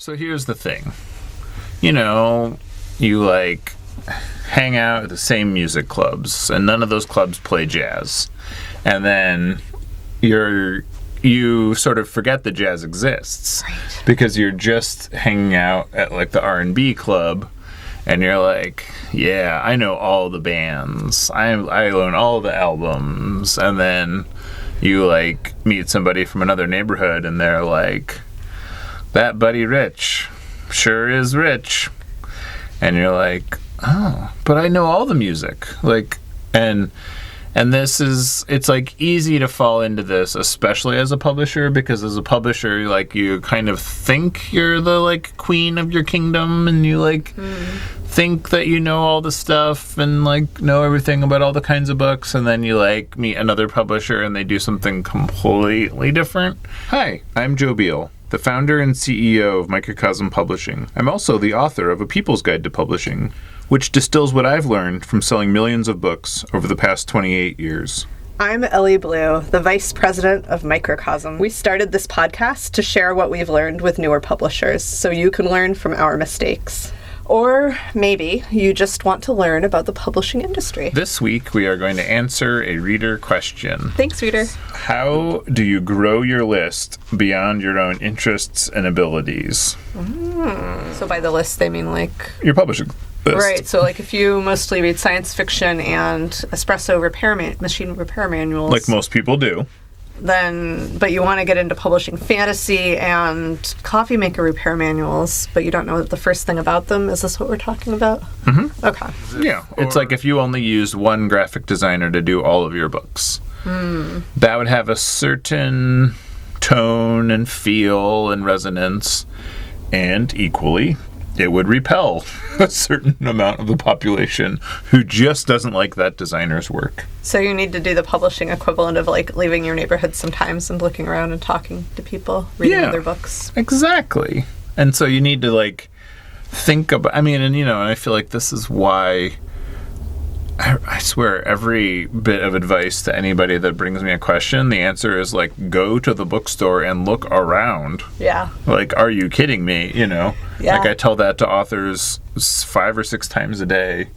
So here's the thing. You hang out at the same music clubs, and none of those clubs play jazz. And then you sort of forget that jazz exists. Right. Because you're just hanging out at the R&B club, and you're like, yeah, I know all the bands. I own all the albums. And then you meet somebody from another neighborhood, and they're like, that Buddy Rich sure is rich. And you're like, oh, but I know all the music. And this is, it's easy to fall into this, especially as a publisher, because as a publisher, you kind of think you're the queen of your kingdom, and you think that you know all the stuff and know everything about all the kinds of books, and then you meet another publisher and they do something completely different. Hi, I'm Joe Beal, the founder and CEO of Microcosm Publishing. I'm also the author of A People's Guide to Publishing, which distills what I've learned from selling millions of books over the past 28 years. I'm Ellie Blue, the Vice President of Microcosm. We started this podcast to share what we've learned with newer publishers, so you can learn from our mistakes. Or maybe you just want to learn about the publishing industry. This week, we are going to answer a reader question. Thanks, reader. How do you grow your list beyond your own interests and abilities? So by the list, they mean your publishing list. Right, so if you mostly read science fiction and espresso machine repair manuals. Like most people do. But you want to get into publishing fantasy and coffee maker repair manuals, but you don't know the first thing about them. Is this what we're talking about? Mm-hmm. Okay. Yeah. It's if you only used one graphic designer to do all of your books. That would have a certain tone and feel and resonance, and equally, it would repel a certain amount of the population who just doesn't like that designer's work. So you need to do the publishing equivalent of leaving your neighborhood sometimes and looking around and talking to people, reading other books. Exactly. And so you need to think about, and I feel this is why I swear every bit of advice to anybody that brings me a question, the answer is go to the bookstore and look around. Yeah. Are you kidding me? Yeah. I tell that to authors 5 or 6 times a day,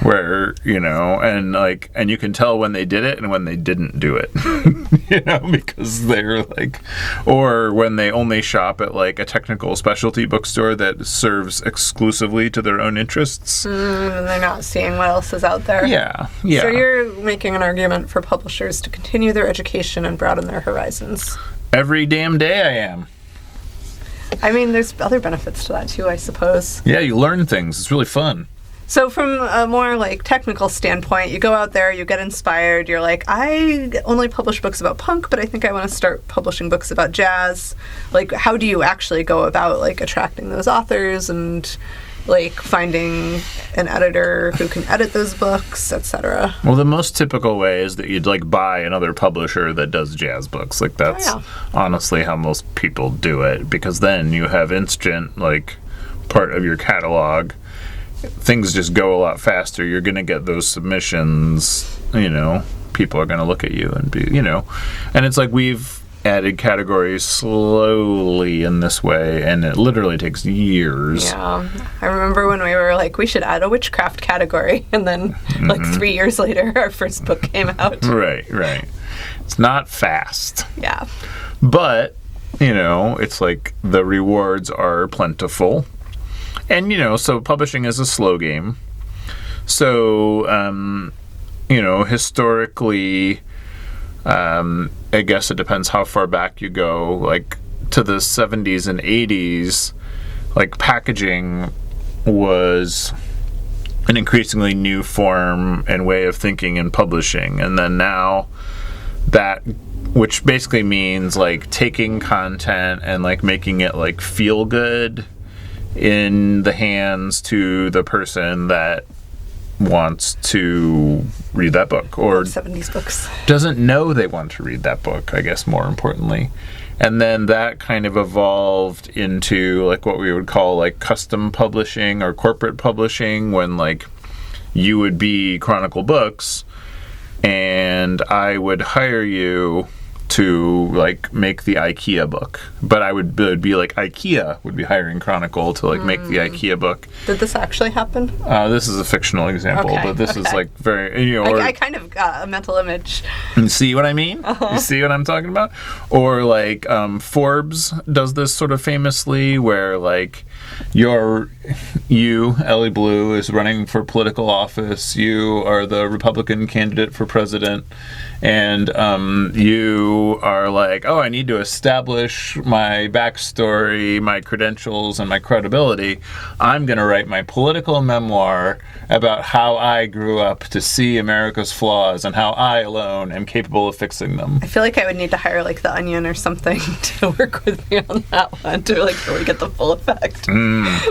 where and you can tell when they did it and when they didn't do it. Because they're or when they only shop at a technical specialty bookstore that serves exclusively to their own interests. And they're not seeing what else is out there. Yeah. So you're making an argument for publishers to continue their education and broaden their horizons. Every damn day I am. There's other benefits to that too, I suppose. Yeah, you learn things. It's really fun. So from a more technical standpoint, you go out there, you get inspired, you're I only publish books about punk, but I think I want to start publishing books about jazz. How do you actually go about attracting those authors and finding an editor who can edit those books, etc.? Well, the most typical way is that you'd buy another publisher that does jazz books. That's honestly how most people do it, because then you have instant part of your catalog. Things just go a lot faster. You're going to get those submissions, people are going to look at you and be, and it's we've added categories slowly in this way, and it literally takes years. Yeah. I remember when we were we should add a witchcraft category, and then 3 years later, our first book came out. Right. It's not fast. Yeah. But, it's the rewards are plentiful. And, so publishing is a slow game. So, historically, I guess it depends how far back you go. To the 70s and 80s, packaging was an increasingly new form and way of thinking in publishing. And then now that, which basically means taking content and making it feel good in the hands to the person that wants to read that book, or 70s books, doesn't know they want to read that book, I guess, more importantly. And then that kind of evolved into what we would call custom publishing or corporate publishing, when you would be Chronicle Books and I would hire you to like make the IKEA book, but it would be like IKEA would be hiring Chronicle to like make the IKEA book. Did this actually happen? This is a fictional example, Okay, but this is like very, I kind of got a mental image. You see what I mean? You see what I'm talking about? Or like Forbes does this sort of famously, where like Ellie Blue, is running for political office. You are the Republican candidate for president, and you are like, oh, I need to establish my backstory, my credentials, and my credibility. I'm going to write my political memoir about how I grew up to see America's flaws and how I alone am capable of fixing them. I feel like I would need to hire like The Onion or something to work with me on that one to like really get the full effect.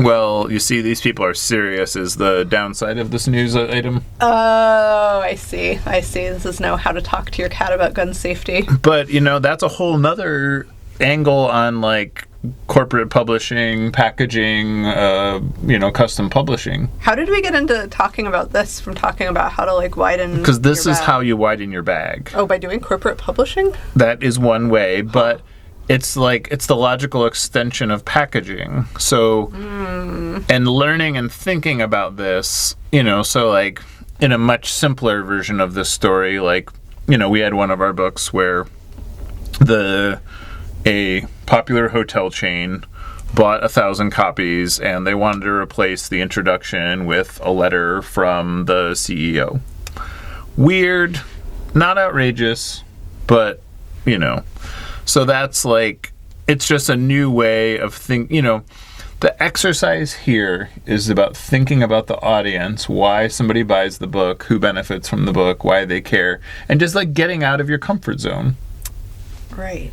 Well, you see, these people are serious is the downside of this news item. Oh, I see. This is now how to talk to your cat about gun safety. But, that's a whole nother angle on, like, corporate publishing, packaging, custom publishing. How did we get into talking about this from talking about how to, like, widen Because this your is bag? how you widen your bag. Oh, by doing corporate publishing? That is one way, but it's the logical extension of packaging. So, and learning and thinking about this, so like in a much simpler version of this story, like, we had one of our books where a popular hotel chain bought 1,000 copies and they wanted to replace the introduction with a letter from the CEO. Weird, not outrageous, but, So that's like, it's just a new way of thinking, the exercise here is about thinking about the audience, why somebody buys the book, who benefits from the book, why they care, and just like getting out of your comfort zone. Right.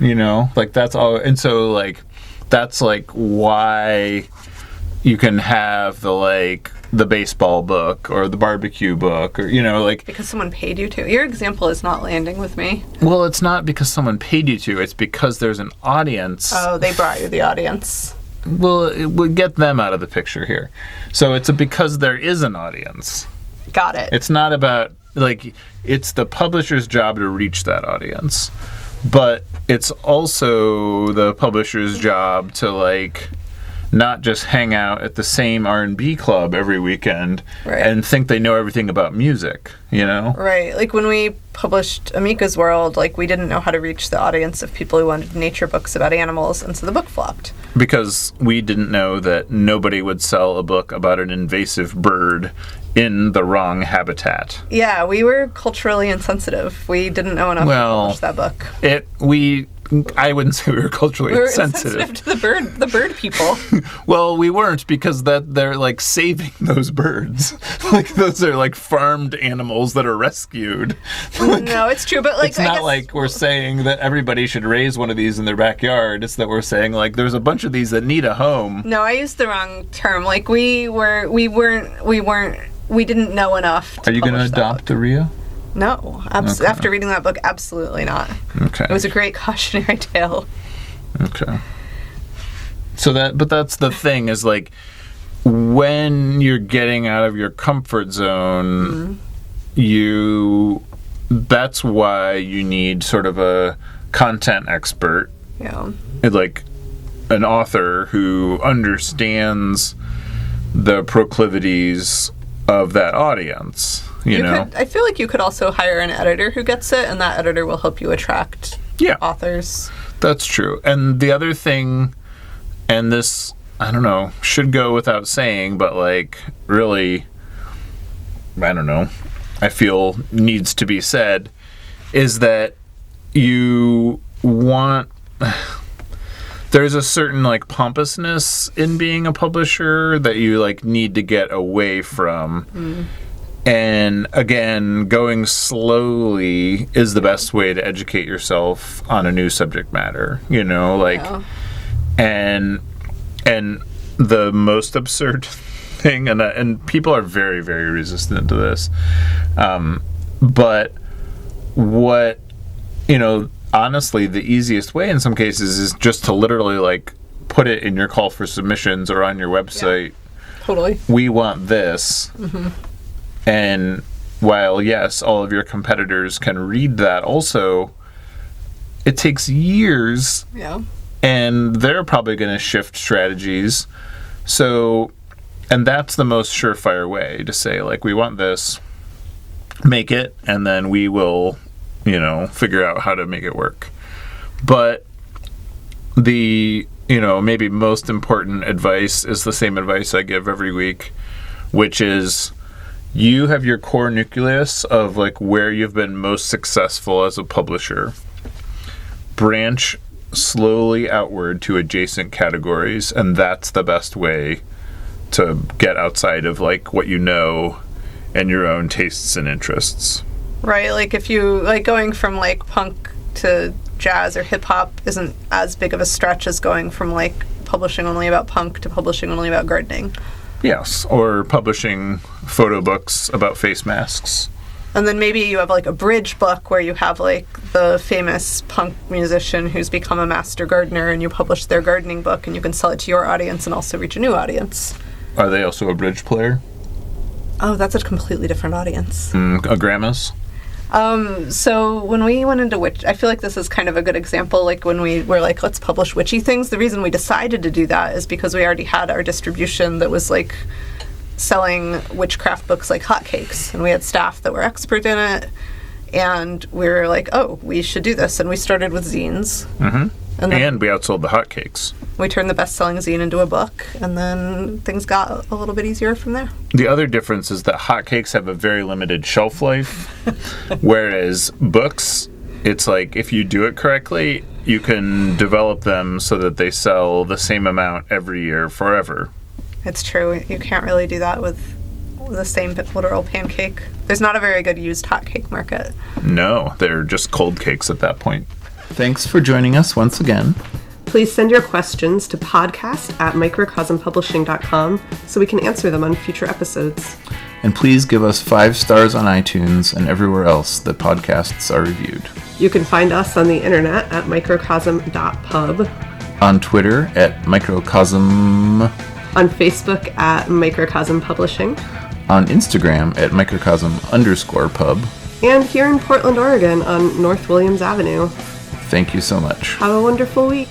Like that's all. And so like, that's like why you can have the baseball book or the barbecue book or, like... Because someone paid you to. Your example is not landing with me. Well, it's not because someone paid you to. It's because there's an audience. Oh, they brought you the audience. Well, we'll get them out of the picture here. So it's because there is an audience. Got it. It's not about, like, it's the publisher's job to reach that audience. But it's also the publisher's job to, like... not just hang out at the same R&B club every weekend and think they know everything about music, Right. Like when we published Amika's World, like we didn't know how to reach the audience of people who wanted nature books about animals, and so the book flopped. Because we didn't know that nobody would sell a book about an invasive bird in the wrong habitat. Yeah, we were culturally insensitive. We didn't know enough to publish that book. I wouldn't say we were culturally insensitive to the bird people. Well, we weren't, because they're like saving those birds. Like those are like farmed animals that are rescued. No, it's true, but like it's not like we're saying that everybody should raise one of these in their backyard. It's that we're saying like there's a bunch of these that need a home. No, I used the wrong term. Like we didn't know enough. Are you going to adopt a Rhea? No. Okay. After reading that book, absolutely not. Okay. It was a great cautionary tale. Okay. But that's the thing, is like, when you're getting out of your comfort zone, that's why you need sort of a content expert. Yeah. Like an author who understands the proclivities of that audience. I feel like you could also hire an editor who gets it, and that editor will help you attract authors. That's true. And the other thing, and this, I don't know, should go without saying, but like really, I don't know, I feel needs to be said, is that you want... There's a certain like pompousness in being a publisher that you like need to get away from. And again, going slowly is the best way to educate yourself on a new subject matter, and the most absurd thing, and people are very, very resistant to this, but what, honestly, the easiest way in some cases is just to literally like put it in your call for submissions or on your website. Yeah, totally. We want this. And while, yes, all of your competitors can read that also, it takes years, Yeah. and they're probably going to shift strategies. So, and that's the most surefire way to say, like, we want this, make it, and then we will, figure out how to make it work. But the, maybe most important advice is the same advice I give every week, which is you have your core nucleus of like where you've been most successful as a publisher. Branch slowly outward to adjacent categories, and that's the best way to get outside of like what you know and your own tastes and interests. Right, like if you like going from like punk to jazz or hip hop isn't as big of a stretch as going from like publishing only about punk to publishing only about gardening. Yes, or publishing photo books about face masks. And then maybe you have like a bridge book where you have like the famous punk musician who's become a master gardener, and you publish their gardening book and you can sell it to your audience and also reach a new audience. Are they also a bridge player? Oh, that's a completely different audience. A grandma's? So when we went into witch, I feel like this is kind of a good example. Like when we were like, let's publish witchy things. The reason we decided to do that is because we already had our distribution that was like selling witchcraft books like hotcakes, and we had staff that were expert in it. And we were like, oh, we should do this. And we started with zines. Mm-hmm. And then And we outsold the hotcakes. we turned the best-selling zine into a book, and then things got a little bit easier from there. The other difference is that hotcakes have a very limited shelf life, whereas books, it's like if you do it correctly, you can develop them so that they sell the same amount every year forever. It's true. You can't really do that with the same literal pancake. There's not a very good used hotcake market. No, they're just cold cakes at that point. Thanks for joining us once again. Please send your questions to podcast@microcosmpublishing.com so we can answer them on future episodes. And please give us 5 stars on iTunes and everywhere else that podcasts are reviewed. You can find us on the internet at microcosm.pub, On Twitter at Microcosm, on Facebook at Microcosm Publishing, on Instagram at Microcosm_pub. and here in Portland, Oregon on North Williams Avenue. Thank you so much. Have a wonderful week.